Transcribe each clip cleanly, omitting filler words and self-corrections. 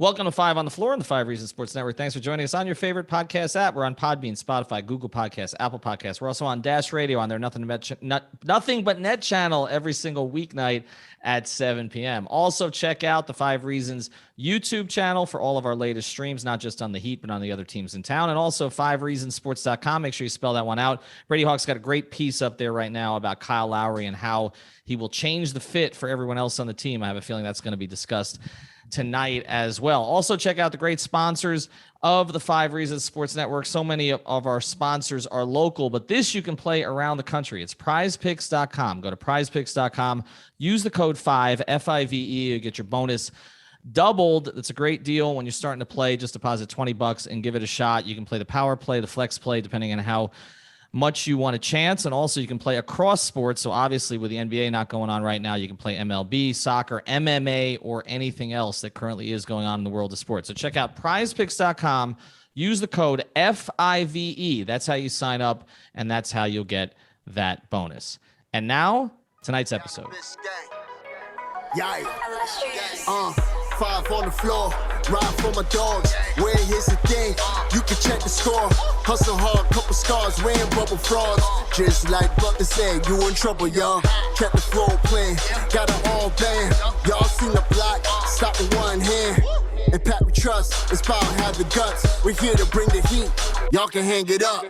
Welcome to Five on the Floor on the Five Reasons Sports Network. Thanks for joining us on your favorite podcast app. We're on Podbean, Spotify, Google Podcasts, Apple Podcasts. We're also on Dash Radio on their Nothing But Net channel every single weeknight at 7 p.m. Also, check out the Five Reasons YouTube channel for all of our latest streams, not just on the Heat, but on the other teams in town. And also, fivereasonsports.com. Make sure you spell that one out. Brady Hawk's got a great piece up there right now about Kyle Lowry and how he will change the fit for everyone else on the team. I have a feeling that's going to be discussed tonight as well. Also, check out the great sponsors of the Five Reasons Sports Network. So many of our sponsors are local, but this you can play around the country. It's prizepicks.com. Go to prizepicks.com. Use the code 5, F-I-V-E. You get your bonus doubled. That's a great deal when you're starting to play. Just deposit $20 and give it a shot. You can play the power play, the flex play, depending on how much you want a chance. And also you can play across sports. So obviously with the NBA not going on right now, you can play MLB, soccer, MMA, or anything else that currently is going on in the world of sports. So check out prizepicks.com. Use the code FIVE. That's how you sign up, and that's how you'll get that bonus. And now, tonight's episode. Five on the floor, ride for my dogs. Where here's the thing, you can check the score. Hustle hard, couple scars, wearing rubber frauds. Just like Butler said, you in trouble, y'all. Kept the floor playing, got it all banned. Y'all seen the block, stop with one hand. And Pat, we trust, it's power, have the guts. We're here to bring the heat, y'all can hang it up.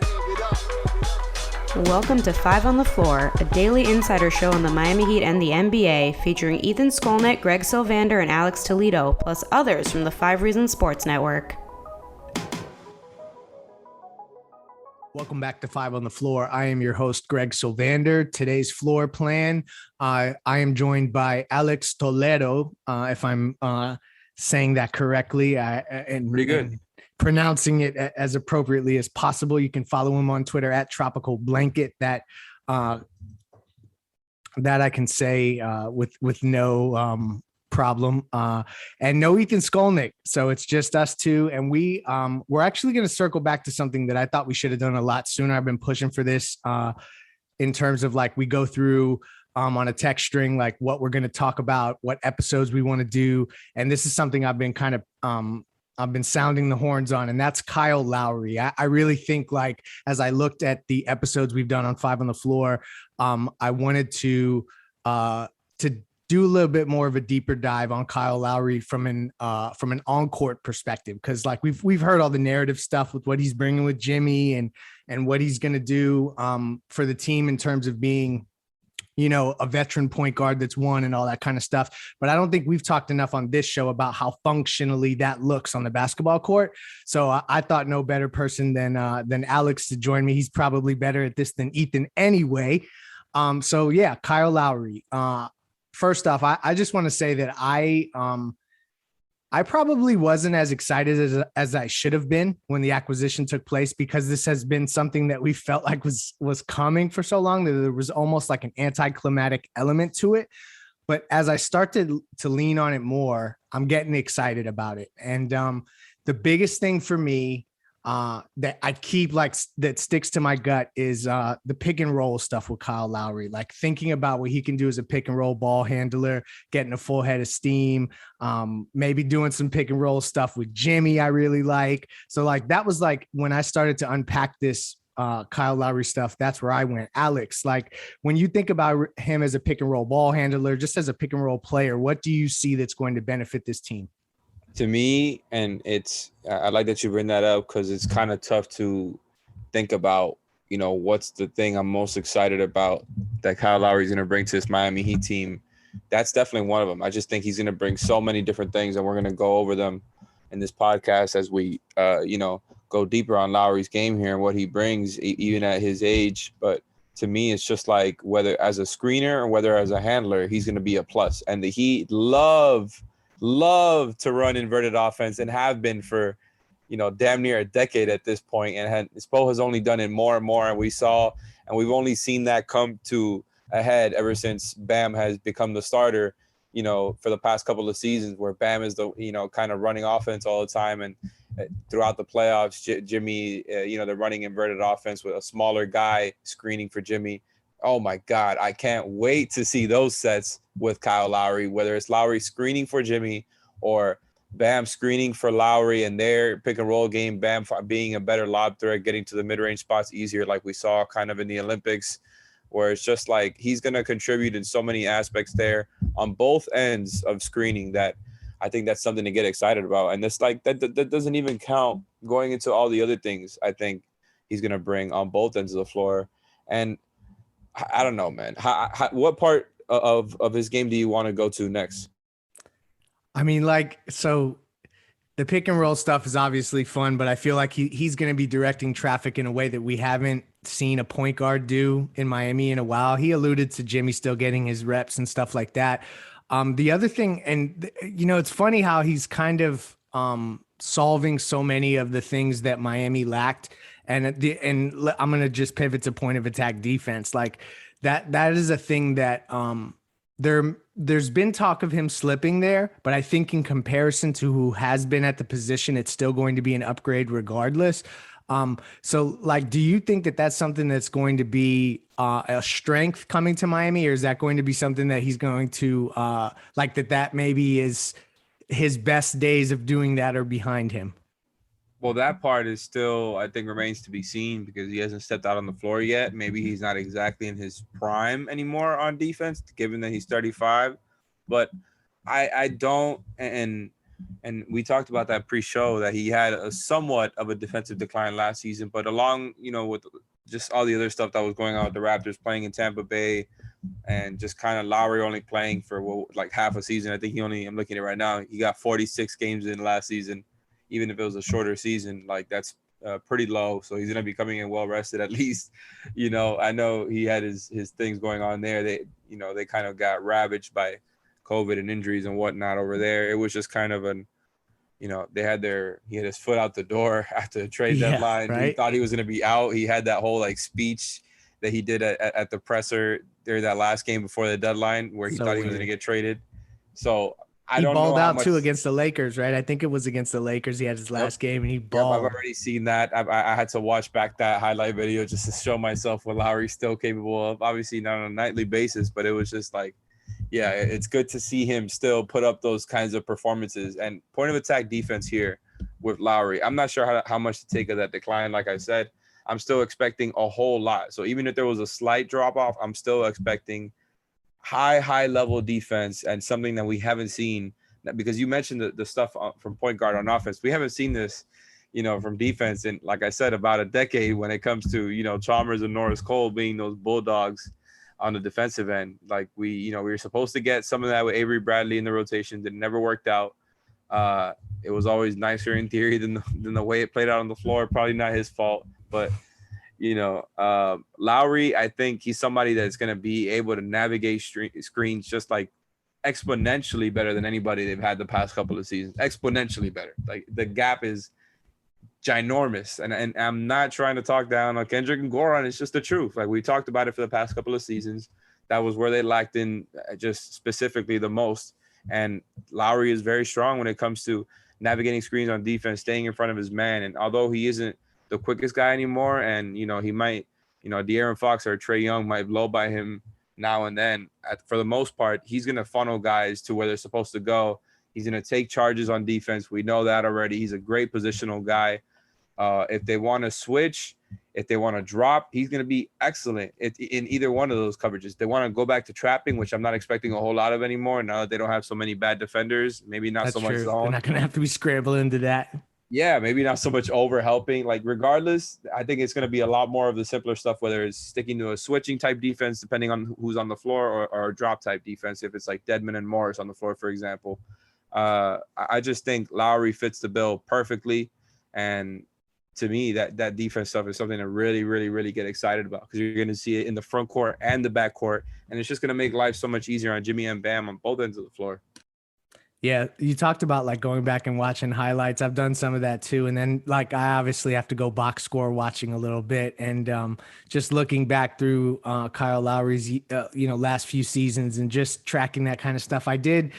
Welcome to Five on the Floor, a daily insider show on the Miami Heat and the NBA, featuring Ethan Skolnick, Greg Sylvander, and Alex Toledo, plus others from the Five Reasons Sports Network. Welcome back to Five on the Floor. I am your host, Greg Sylvander. Today's floor plan, I am joined by Alex Toledo, if I'm saying that correctly. Pretty good. Pronouncing it as appropriately as possible. You can follow him on Twitter at Tropical Blanket. That I can say with no problem. And no Ethan Skolnick. So it's just us two. And we're actually going to circle back to something that I thought we should have done a lot sooner. I've been pushing for this in terms of like we go through on a text string, like what we're going to talk about, what episodes we want to do. And this is something I've been kind of I've been sounding the horns on, and that's Kyle Lowry. I really think, like, as I looked at the episodes we've done on Five on the Floor, I wanted to do a little bit more of a deeper dive on Kyle Lowry from an on-court perspective, because like we've heard all the narrative stuff with what he's bringing with Jimmy and what he's going to do for the team in terms of being, you know, a veteran point guard that's won and all that kind of stuff. But I don't think we've talked enough on this show about how functionally that looks on the basketball court. So I thought no better person than Alex to join me. He's probably better at this than Ethan anyway. So yeah, Kyle Lowry. First off, I just want to say that I probably wasn't as excited as I should have been when the acquisition took place, because this has been something that we felt like was coming for so long that there was almost like an anticlimactic element to it. But as I started to lean on it more, I'm getting excited about it. And the biggest thing for me that I keep like that sticks to my gut is the pick and roll stuff with Kyle Lowry, like thinking about what he can do as a pick and roll ball handler, getting a full head of steam, maybe doing some pick and roll stuff with Jimmy. I really like. So like, that was like when I started to unpack this Kyle Lowry stuff, that's where I went. Alex, like when you think about him as a pick and roll ball handler, just as a pick and roll player, what do you see that's going to benefit this team? To me, and I like that you bring that up, because it's kind of tough to think about, you know, what's the thing I'm most excited about that Kyle Lowry is going to bring to this Miami Heat team. That's definitely one of them. I just think he's going to bring so many different things, and we're going to go over them in this podcast as we, go deeper on Lowry's game here and what he brings, even at his age. But to me, it's just like whether as a screener or whether as a handler, he's going to be a plus. And the Heat love to run inverted offense and have been for, damn near a decade at this point. And Spo has only done it more and more. And we've only seen that come to a head ever since Bam has become the starter, for the past couple of seasons, where Bam is the, kind of running offense all the time. And throughout the playoffs, Jimmy, they're running inverted offense with a smaller guy screening for Jimmy. Oh my God, I can't wait to see those sets with Kyle Lowry, whether it's Lowry screening for Jimmy or Bam screening for Lowry and their pick and roll game, Bam being a better lob threat, getting to the mid-range spots easier, like we saw kind of in the Olympics, where it's just like he's going to contribute in so many aspects there on both ends of screening that I think that's something to get excited about. And it's like that doesn't even count going into all the other things I think he's going to bring on both ends of the floor. And I don't know, man. What part of his game do you want to go to next? I mean, like, so the pick and roll stuff is obviously fun, but I feel like he's going to be directing traffic in a way that we haven't seen a point guard do in Miami in a while. He alluded to Jimmy still getting his reps and stuff like that. The other thing, and it's funny how he's kind of solving so many of the things that Miami lacked. And I'm going to just pivot to point of attack defense. Like that is a thing that there's been talk of him slipping there, but I think in comparison to who has been at the position, it's still going to be an upgrade regardless. So like, do you think that that's something that's going to be a strength coming to Miami, or is that going to be something that he's going to like that maybe is his best days of doing that are behind him? Well, that part is still, I think, remains to be seen because he hasn't stepped out on the floor yet. Maybe he's not exactly in his prime anymore on defense, given that he's 35. But I don't, and we talked about that pre-show that he had a somewhat of a defensive decline last season, but along, with just all the other stuff that was going on with the Raptors playing in Tampa Bay and just kind of Lowry only playing for like half a season. I think I'm looking at it right now, he got 46 games in last season. Even if it was a shorter season, like that's pretty low. So he's going to be coming in well rested at least. I know he had his things going on there. They kind of got ravaged by COVID and injuries and whatnot over there. It was just kind of he had his foot out the door after the trade deadline. Right? He thought he was going to be out. He had that whole like speech that he did at the presser during that last game before the deadline where he thought he was going to get traded. So he balled out too against the Lakers, right? I think it was against the Lakers. He had his last game and he balled. I've already seen that. I had to watch back that highlight video just to show myself what Lowry's still capable of. Obviously not on a nightly basis, but it was just like, yeah, it's good to see him still put up those kinds of performances. And point of attack defense here with Lowry, I'm not sure how much to take of that decline. Like I said, I'm still expecting a whole lot. So even if there was a slight drop off, I'm still expecting high level defense and something that we haven't seen, because you mentioned the stuff from point guard on offense. We haven't seen this, from defense in, like I said, about a decade when it comes to, Chalmers and Norris Cole being those bulldogs on the defensive end. Like we were supposed to get some of that with Avery Bradley in the rotation that never worked out. It was always nicer in theory than the way it played out on the floor. Probably not his fault, but Lowry, I think he's somebody that's going to be able to navigate screens just like exponentially better than anybody they've had the past couple of seasons. Exponentially better. Like the gap is ginormous. And I'm not trying to talk down on Kendrick and Goran. It's just the truth. Like we talked about it for the past couple of seasons. That was where they lacked in just specifically the most. And Lowry is very strong when it comes to navigating screens on defense, staying in front of his man. And although he isn't the quickest guy anymore, and he might, De'Aaron Fox or Trae Young might blow by him now and then. For the most part, he's going to funnel guys to where they're supposed to go. He's going to take charges on defense. We know that already. He's a great positional guy. If they want to switch, if they want to drop, he's going to be excellent in either one of those coverages. They want to go back to trapping, which I'm not expecting a whole lot of anymore now that they don't have so many bad defenders. Maybe not so much zone. They're not going to have to be scrambling into that. Yeah, maybe not so much over helping. Like regardless, I think it's going to be a lot more of the simpler stuff, whether it's sticking to a switching type defense, depending on who's on the floor, or a drop type defense. If it's like Dedmon and Morris on the floor, for example, I just think Lowry fits the bill perfectly. And to me, that defense stuff is something to really, really, really get excited about, because you're going to see it in the front court and the back court. And it's just going to make life so much easier on Jimmy and Bam on both ends of the floor. Yeah, you talked about like going back and watching highlights. I've done some of that too. And then like I obviously have to go box score watching a little bit. And just looking back through Kyle Lowry's, last few seasons and just tracking that kind of stuff. I did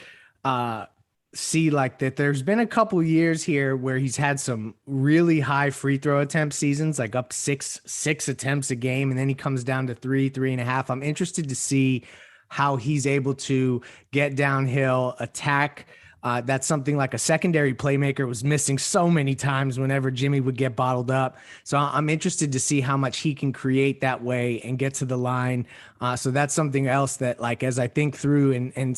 see like that there's been a couple years here where he's had some really high free throw attempt seasons, like up six attempts a game. And then he comes down to 3.5. I'm interested to see how he's able to get downhill, attack That's something like a secondary playmaker was missing so many times whenever Jimmy would get bottled up. So I'm interested to see how much he can create that way and get to the line. So that's something else that, like, as I think through and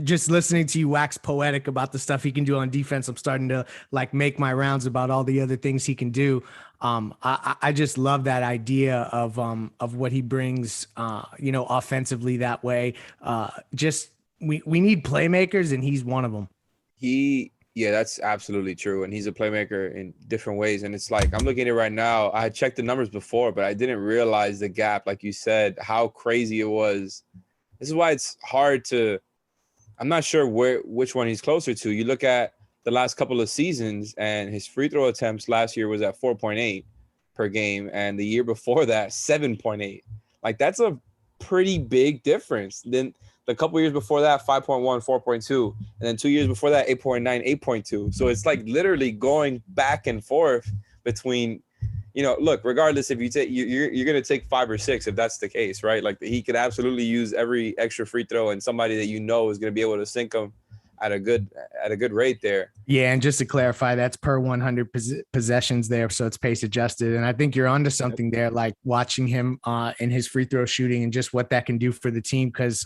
just listening to you wax poetic about the stuff he can do on defense, I'm starting to like make my rounds about all the other things he can do. I just love that idea of what he brings, offensively that way. We need playmakers, and he's one of them. Yeah, that's absolutely true. And he's a playmaker in different ways. And it's like, I'm looking at it right now. I had checked the numbers before, but I didn't realize the gap, like you said, how crazy it was. This is why it's hard I'm not sure which one he's closer to. You look at the last couple of seasons, and his free throw attempts last year was at 4.8 per game. And the year before that, 7.8. Like, that's a pretty big difference. Then the couple years before that, 5.1, 4.2, and then 2 years before that, 8.9, 8.2. So it's like literally going back and forth between, look, regardless if you take, you're going to take 5 or 6 if that's the case, right? Like, he could absolutely use every extra free throw, and somebody that is going to be able to sink them at a good rate there. Yeah, and just to clarify, that's per 100 possessions there, so it's pace adjusted. And I think you're onto something there, like watching him in his free throw shooting and just what that can do for the team. Because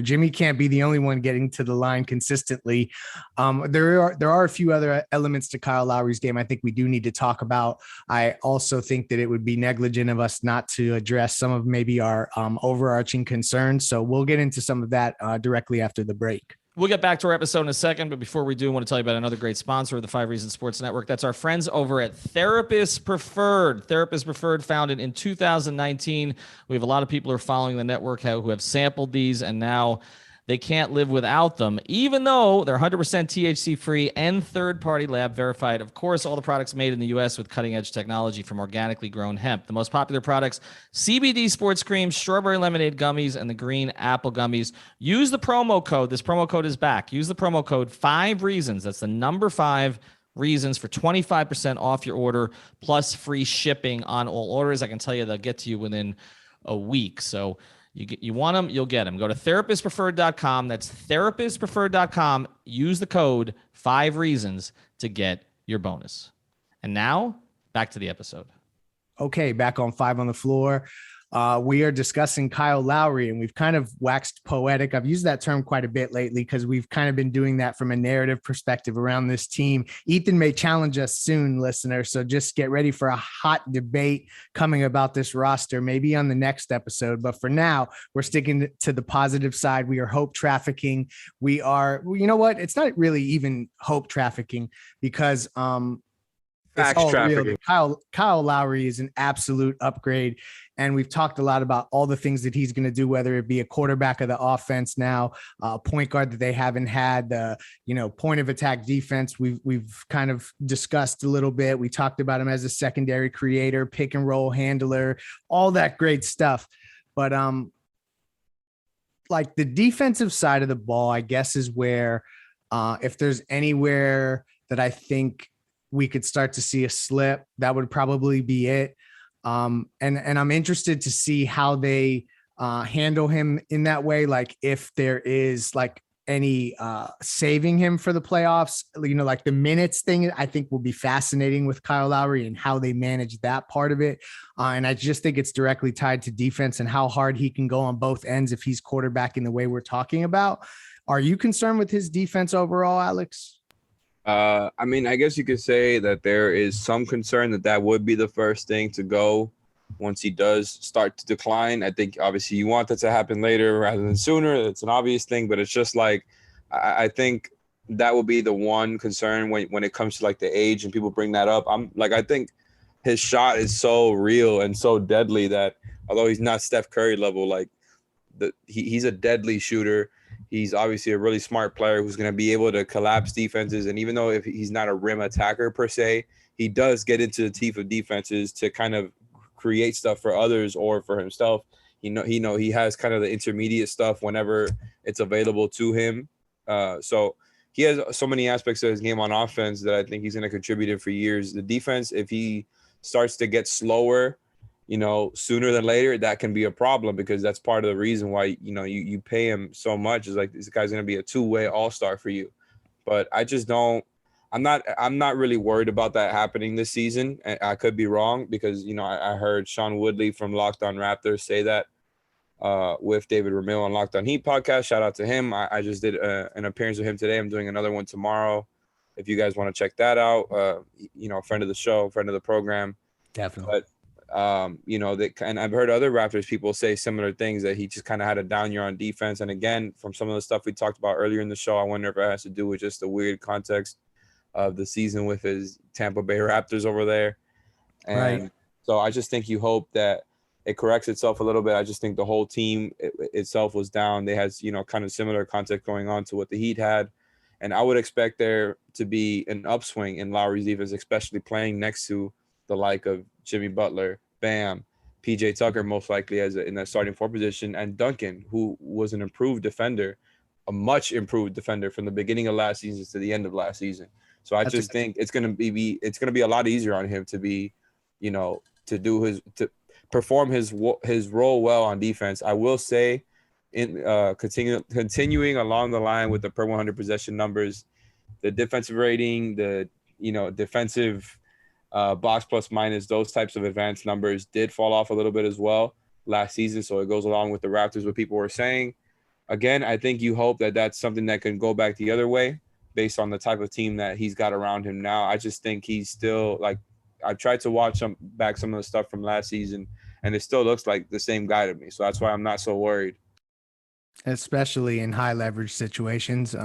Jimmy can't be the only one getting to the line consistently. There are a few other elements to Kyle Lowry's game I think we do need to talk about. I also think that it would be negligent of us not to address some of maybe our overarching concerns. So we'll get into some of that directly after the break. We'll get back to our episode in a second, but before we do, I want to tell you about another great sponsor of the 5 Reasons Sports Network. That's our friends over at Therapist Preferred. Therapist Preferred, founded in 2019. We have a lot of people who are following the network who have sampled these, and now they can't live without them, even though they're 100% THC-free and third-party lab verified. Of course, all the products made in the U.S. with cutting-edge technology from organically grown hemp. The most popular products, CBD sports cream, strawberry lemonade gummies, and the green apple gummies. Use the promo code. This promo code is back. Use the promo code 5 Reasons. That's the number 5 Reasons for 25% off your order, plus free shipping on all orders. I can tell you they'll get to you within a week. So you want them, you'll get them. Go to therapistpreferred.com. That's therapistpreferred.com. Use the code 5 Reasons to get your bonus. And now back to the episode. Okay, back on 5 on the Floor. We are discussing Kyle Lowry, and we've kind of waxed poetic. I've used that term quite a bit lately because we've kind of been doing that from a narrative perspective around this team. Ethan may challenge us soon, listener, so just get ready for a hot debate coming about this roster, maybe on the next episode. But for now, we're sticking to the positive side. We are hope trafficking. We are, you know what? It's not really even hope trafficking because it's all real. Kyle Lowry is an absolute upgrade. And we've talked a lot about all the things that he's going to do, whether it be a quarterback of the offense now, a point guard that they haven't had, the point of attack defense. We've kind of discussed a little bit. We talked about him as a secondary creator, pick and roll handler, all that great stuff. But like the defensive side of the ball, I guess, is where if there's anywhere that I think we could start to see a slip, that would probably be it. And I'm interested to see how they handle him in that way. Like if there is like any saving him for the playoffs, like the minutes thing, I think will be fascinating with Kyle Lowry and how they manage that part of it. And I just think it's directly tied to defense and how hard he can go on both ends if he's quarterbacking the way we're talking about. Are you concerned with his defense overall, Alex? I mean, I guess you could say that there is some concern that would be the first thing to go once he does start to decline. I think obviously you want that to happen later rather than sooner. It's an obvious thing, but it's just like, I think that will be the one concern when it comes to like the age and people bring that up. I think his shot is so real and so deadly that although he's not Steph Curry level, like he's a deadly shooter. He's obviously a really smart player who's going to be able to collapse defenses. And even though if he's not a rim attacker per se, he does get into the teeth of defenses to kind of create stuff for others or for himself. He has kind of the intermediate stuff whenever it's available to him. So he has so many aspects of his game on offense that I think he's going to contribute in for years. The defense, if he starts to get slower, sooner than later, that can be a problem because that's part of the reason why, you pay him so much is like this guy's going to be a two-way all-star for you. but I just don't. I'm not really worried about that happening this season. And I could be wrong because, you know, I heard Sean Woodley from Locked On Raptors say that with David Ramil on Locked On Heat podcast. Shout out to him. I just did an appearance with him today. I'm doing another one tomorrow. If you guys want to check that out, you know, friend of the show, friend of the program. Definitely. But, you know, and I've heard other Raptors people say similar things, that he just kind of had a down year on defense. And again, from some of the stuff we talked about earlier in the show, I wonder if it has to do with just the weird context of the season with his Tampa Bay Raptors over there. And so I just think you hope that it corrects itself a little bit. I just think the whole team itself was down. They had, you know, kind of similar context going on to what the Heat had. And I would expect there to be an upswing in Lowry's defense, especially playing next to the like of Jimmy Butler, Bam, PJ Tucker, most likely in that starting 4 position, and Duncan, who was an improved defender, a much improved defender from the beginning of last season to the end of last season. So I just think it's going to be a lot easier on him to be, you know, to perform his role well on defense. I will say, in continuing along the line with the per 100 possession numbers, the defensive rating, the, you know, defensive box plus minus, those types of advanced numbers did fall off a little bit as well last season. So it goes along with the Raptors, what people were saying. Again, I think you hope that that's something that can go back the other way based on the type of team that he's got around him now. I just think he's still, like, I've tried to watch some of the stuff from last season, and it still looks like the same guy to me. So that's why I'm not so worried. Especially in high leverage situations.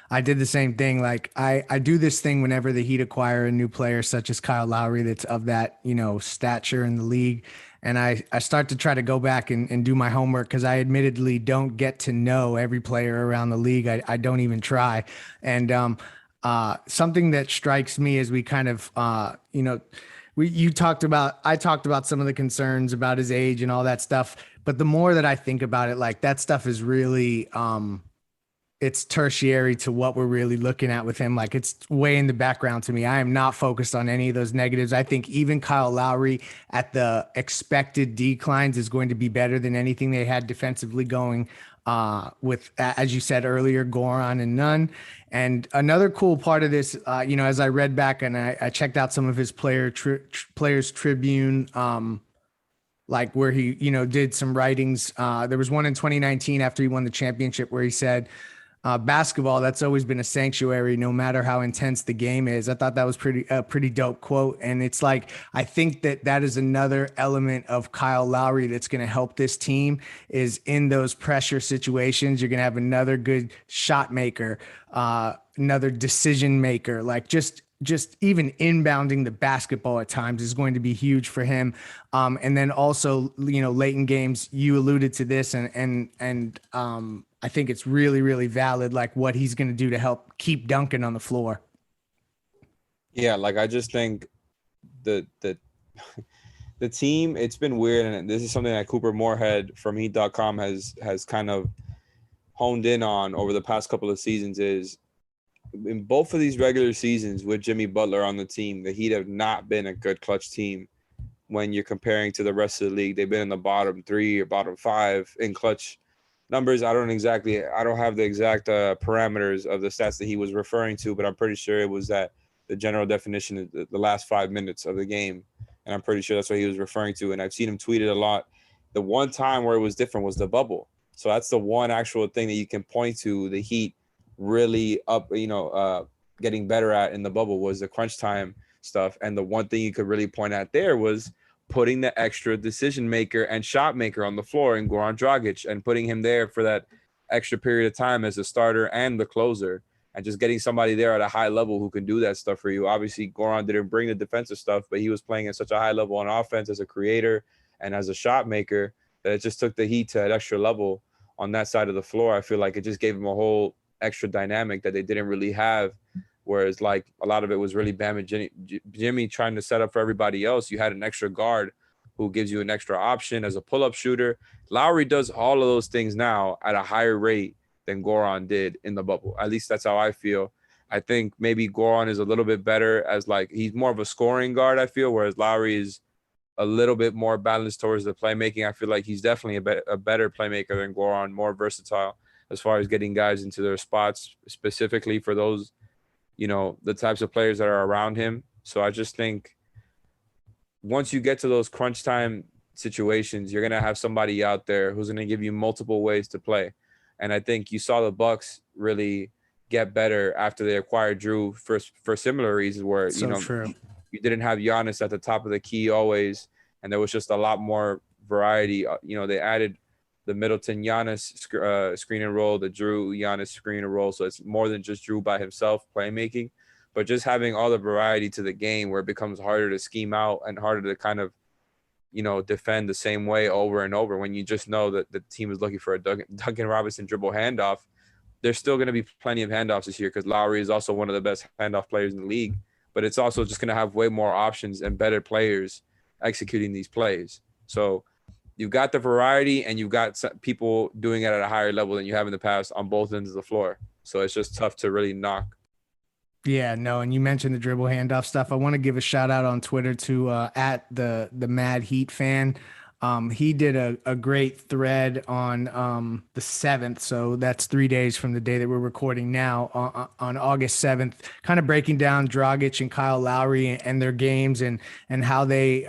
I did the same thing. Like I do this thing whenever the Heat acquire a new player, such as Kyle Lowry, that's of that, you know, stature in the league. And I start to try to go back and do my homework, because I admittedly don't get to know every player around the league. I don't even try. And something that strikes me as we kind of, you know, I talked about some of the concerns about his age and all that stuff. But the more that I think about it, like, that stuff is really, it's tertiary to what we're really looking at with him. Like, it's way in the background to me. I am not focused on any of those negatives. I think even Kyle Lowry at the expected declines is going to be better than anything they had defensively going with, as you said earlier, Goran and Nunn. And another cool part of this, you know, as I read back and I checked out some of his Players Tribune, like where he, you know, did some writings. There was one in 2019 after he won the championship where he said, basketball, that's always been a sanctuary, no matter how intense the game is. I thought that was pretty dope quote. And it's like, I think that is another element of Kyle Lowry that's going to help this team, is in those pressure situations. You're going to have another good shot maker, another decision maker, like just even inbounding the basketball at times is going to be huge for him. And then also, you know, late in games, you alluded to this, and I think it's really, really valid, like what he's going to do to help keep Duncan on the floor. Yeah, like, I just think the team, it's been weird, and this is something that Cooper Moorhead from Heat.com has kind of honed in on over the past couple of seasons, is in both of these regular seasons with Jimmy Butler on the team, the Heat have not been a good clutch team when you're comparing to the rest of the league. They've been in the bottom 3 or bottom 5 in clutch numbers. I don't have the exact parameters of the stats that he was referring to, but I'm pretty sure it was that the general definition is the last 5 minutes of the game. And I'm pretty sure that's what he was referring to. And I've seen him tweet it a lot. The one time where it was different was the bubble. So that's the one actual thing that you can point to the Heat really getting better at in the bubble, was the crunch time stuff. And the one thing you could really point at there was putting the extra decision maker and shot maker on the floor in Goran Dragic, and putting him there for that extra period of time as a starter and the closer, and just getting somebody there at a high level who can do that stuff for you. Obviously, Goran didn't bring the defensive stuff, but he was playing at such a high level on offense as a creator and as a shot maker that it just took the Heat to an extra level on that side of the floor. I feel like it just gave him a whole extra dynamic that they didn't really have. Whereas, like, a lot of it was really Bam and Jimmy trying to set up for everybody else. You had an extra guard who gives you an extra option as a pull-up shooter. Lowry does all of those things now at a higher rate than Goran did in the bubble. At least that's how I feel. I think maybe Goran is a little bit better as, like, he's more of a scoring guard, I feel, whereas Lowry is a little bit more balanced towards the playmaking. I feel like he's definitely a better playmaker than Goran, more versatile as far as getting guys into their spots, specifically for those the types of players that are around him. So I just think once you get to those crunch time situations, you're going to have somebody out there who's going to give you multiple ways to play. And I think you saw the Bucks really get better after they acquired Drew for similar reasons where, True. you didn't have Giannis at the top of the key always. And there was just a lot more variety. They added the Middleton Giannis screen and roll, the Drew Giannis screen and roll. So it's more than just Drew by himself playmaking, but just having all the variety to the game where it becomes harder to scheme out and harder to kind of, defend the same way over and over. When you just know that the team is looking for a Duncan Robinson dribble handoff, there's still going to be plenty of handoffs this year because Lowry is also one of the best handoff players in the league, but it's also just going to have way more options and better players executing these plays. So you've got the variety and you've got people doing it at a higher level than you have in the past on both ends of the floor. So it's just tough to really knock. Yeah, no, and you mentioned the dribble handoff stuff. I want to give a shout out on Twitter to at the Mad Heat fan. He did a great thread on the 7th, so that's 3 days from the day that we're recording now, on August 7th, kind of breaking down Dragic and Kyle Lowry and their games and how they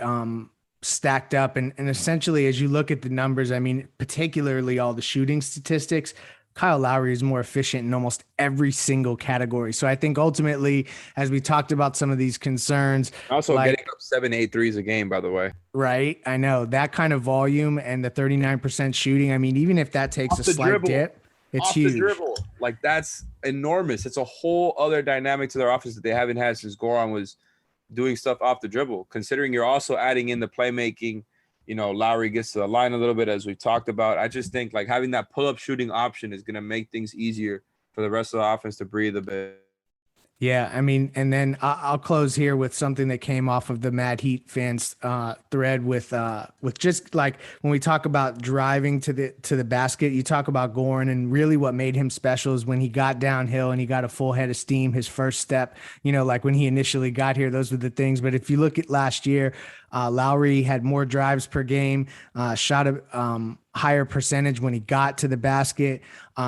stacked up. And essentially, as you look at the numbers, I mean, particularly all the shooting statistics, Kyle Lowry is more efficient in almost every single category. So I think ultimately, as we talked about some of these concerns, also getting up 7-8 threes a game, by the way. Right. I know that kind of volume and the 39% shooting. I mean, even if that takes a slight dip, it's huge. The dribble. Like, that's enormous. It's a whole other dynamic to their offense that they haven't had since Goran was doing stuff off the dribble, considering you're also adding in the playmaking. Lowry gets to the line a little bit, as we've talked about. I just think like having that pull-up shooting option is going to make things easier for the rest of the offense to breathe a bit. Yeah, I mean, and then I'll close here with something that came off of the Mad Heat fans thread with just like when we talk about driving to the basket, you talk about Goran, and really what made him special is when he got downhill and he got a full head of steam, his first step, like when he initially got here, those were the things. But if you look at last year, Lowry had more drives per game, shot a higher percentage when he got to the basket.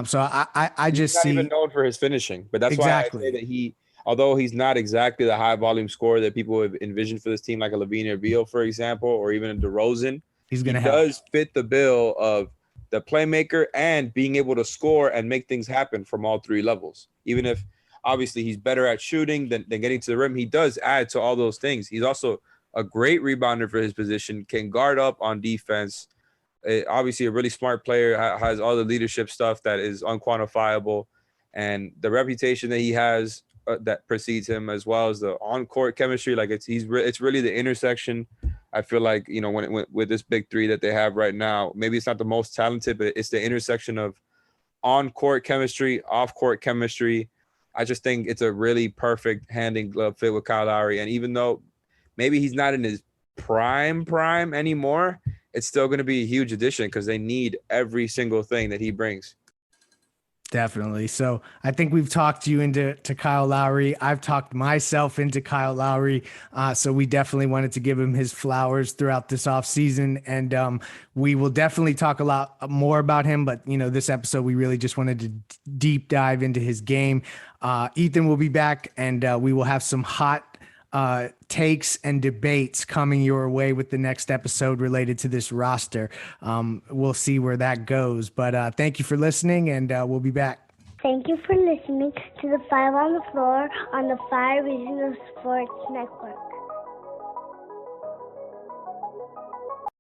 So I just he's not see even known for his finishing, but that's exactly why I say that although he's not exactly the high volume scorer that people have envisioned for this team, like a Levine or Beal, for example, or even a DeRozan, he does fit the bill of the playmaker and being able to score and make things happen from all three levels. Even if obviously he's better at shooting than getting to the rim, he does add to all those things. He's also a great rebounder for his position, can guard up on defense. Obviously a really smart player, has all the leadership stuff that is unquantifiable, and the reputation that he has that precedes him, as well as the on-court chemistry. Like it's really the intersection. I feel like, when with this big three that they have right now, maybe it's not the most talented, but it's the intersection of on-court chemistry, off-court chemistry. I just think it's a really perfect hand in glove fit with Kyle Lowry. And even though maybe he's not in his prime anymore, it's still going to be a huge addition because they need every single thing that he brings. Definitely. So I think we've talked you into Kyle Lowry. I've talked myself into Kyle Lowry. So we definitely wanted to give him his flowers throughout this offseason. And we will definitely talk a lot more about him. But, this episode, we really just wanted to deep dive into his game. Ethan will be back, and we will have some hot takes and debates coming your way with the next episode related to this roster. We'll see where that goes, but thank you for listening, and we'll be back. Thank you for listening to the Five on the Floor on the Five Reasons Sports Network.